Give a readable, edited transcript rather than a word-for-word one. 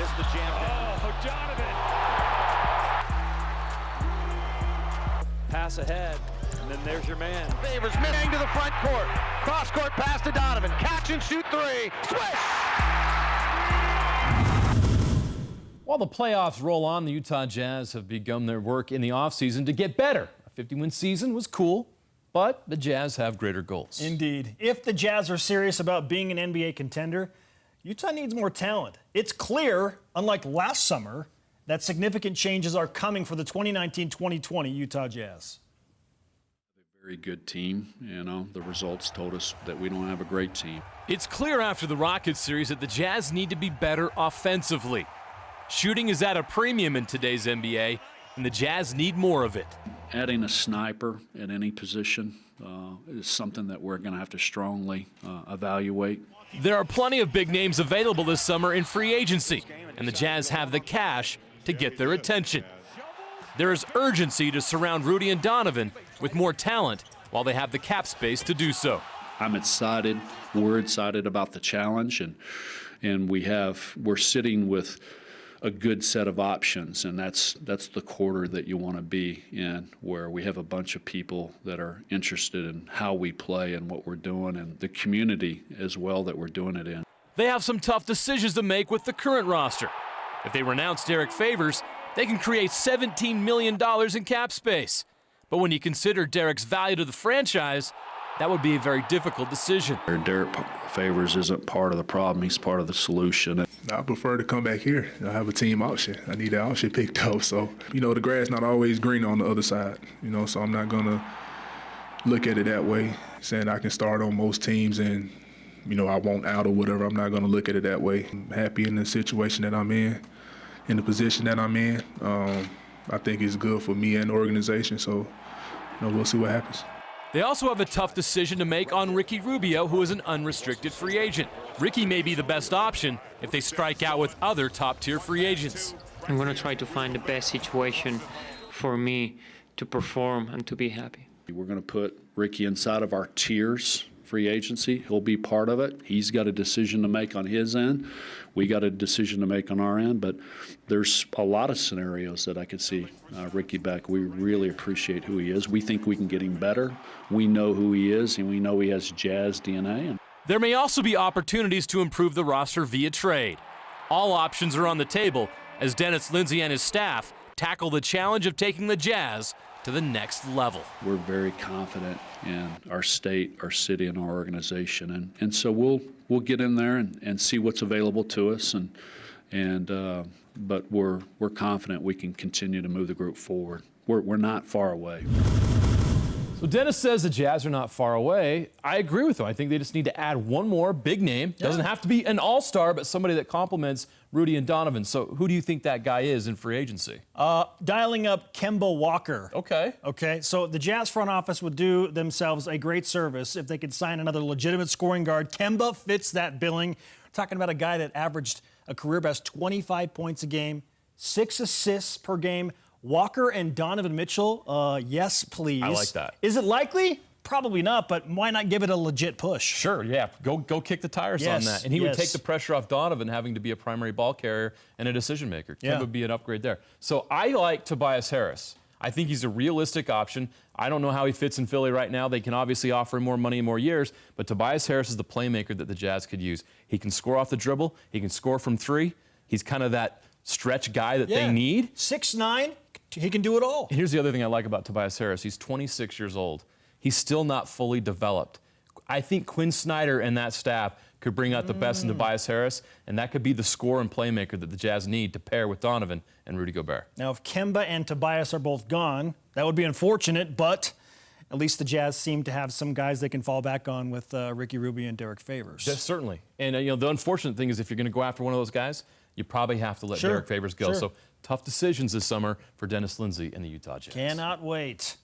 nails the jam down. Oh, Donovan. Pass ahead, and then there's your man. Favors mid-ang to the front court. Cross-court pass to Donovan. Catch and shoot three. Swish! While the playoffs roll on, the Utah Jazz have begun their work in the offseason to get better. A 50-win season was cool, but the Jazz have greater goals. Indeed. If the Jazz are serious about being an NBA contender, Utah needs more talent. It's clear, unlike last summer, that significant changes are coming for the 2019-2020 Utah Jazz. Very good team. You know, the results told us that we don't have a great team. It's clear after the Rockets series that the Jazz need to be better offensively. Shooting is at a premium in today's NBA, and the Jazz need more of it. Adding a sniper at any position is something that we're going to have to strongly evaluate. There are plenty of big names available this summer in free agency, and the Jazz have the cash to get their attention. There is urgency to surround Rudy and Donovan with more talent while they have the cap space to do so. I'm excited. We're excited about the challenge, and we're sitting with a good set of options, and that's the quarter that you want to be in, where we have a bunch of people that are interested in how we play and what we're doing, and the community as well that we're doing it in. They have some tough decisions to make with the current roster. If they renounce Derrick Favors, they can create $17 million in cap space. But when you consider Derrick's value to the franchise, that would be a very difficult decision. Derrick Favors isn't part of the problem, he's part of the solution. I prefer to come back here. I have a team option. I need that option picked up. So, you know, the grass not always green on the other side, you know, so I'm not going to look at it that way, saying I can start on most teams and, you know, I won't out or whatever. I'm not going to look at it that way. I'm happy in the situation that I'm in the position that I'm in. I think it's good for me and the organization, so, you know, we'll see what happens. They also have a tough decision to make on Ricky Rubio, who is an unrestricted free agent. Ricky may be the best option if they strike out with other top-tier free agents. I'm going to try to find the best situation for me to perform and to be happy. We're going to put Ricky inside of our tiers free agency. He'll be part of it. He's got a decision to make on his end. We got a decision to make on our end, but there's a lot of scenarios that I could see Ricky back. We really appreciate who he is. We think we can get him better. We know who he is, and we know he has Jazz DNA. There may also be opportunities to improve the roster via trade. All options are on the table as Dennis Lindsey and his staff tackle the challenge of taking the Jazz to the next level. We're very confident in our state, our city, and our organization, and so we'll get in there and see what's available to us, but we're confident we can continue to move the group forward. We're not far away. So Dennis says the Jazz are not far away. I agree with him. I think they just need to add one more big name. Doesn't have to be an all-star, but somebody that complements Rudy and Donovan. So who do you think that guy is in free agency? Dialing up Kemba Walker. Okay. So the Jazz front office would do themselves a great service if they could sign another legitimate scoring guard. Kemba fits that billing. We're talking about a guy that averaged a career best 25 points a game, 6 assists per game. Walker and Donovan Mitchell, yes, please. I like that. Is it likely? Probably not, but why not give it a legit push? Sure, yeah. Go kick the tires on that. And he would take the pressure off Donovan having to be a primary ball carrier and a decision maker. Kemba would be an upgrade there. So I like Tobias Harris. I think he's a realistic option. I don't know how he fits in Philly right now. They can obviously offer him more money and more years, but Tobias Harris is the playmaker that the Jazz could use. He can score off the dribble. He can score from three. He's kind of that stretch guy that they need. 6'9", he can do it all. Here's the other thing I like about Tobias Harris. He's 26 years old. He's still not fully developed. I think Quinn Snyder and that staff could bring out the best in Tobias Harris, and that could be the scorer and playmaker that the Jazz need to pair with Donovan and Rudy Gobert. Now, if Kemba and Tobias are both gone, that would be unfortunate, but at least the Jazz seem to have some guys they can fall back on with Ricky Rubio and Derrick Favors. Yes, certainly. And the unfortunate thing is if you're going to go after one of those guys, you probably have to let Derrick Favors go. So tough decisions this summer for Dennis Lindsey and the Utah Jazz. Cannot wait.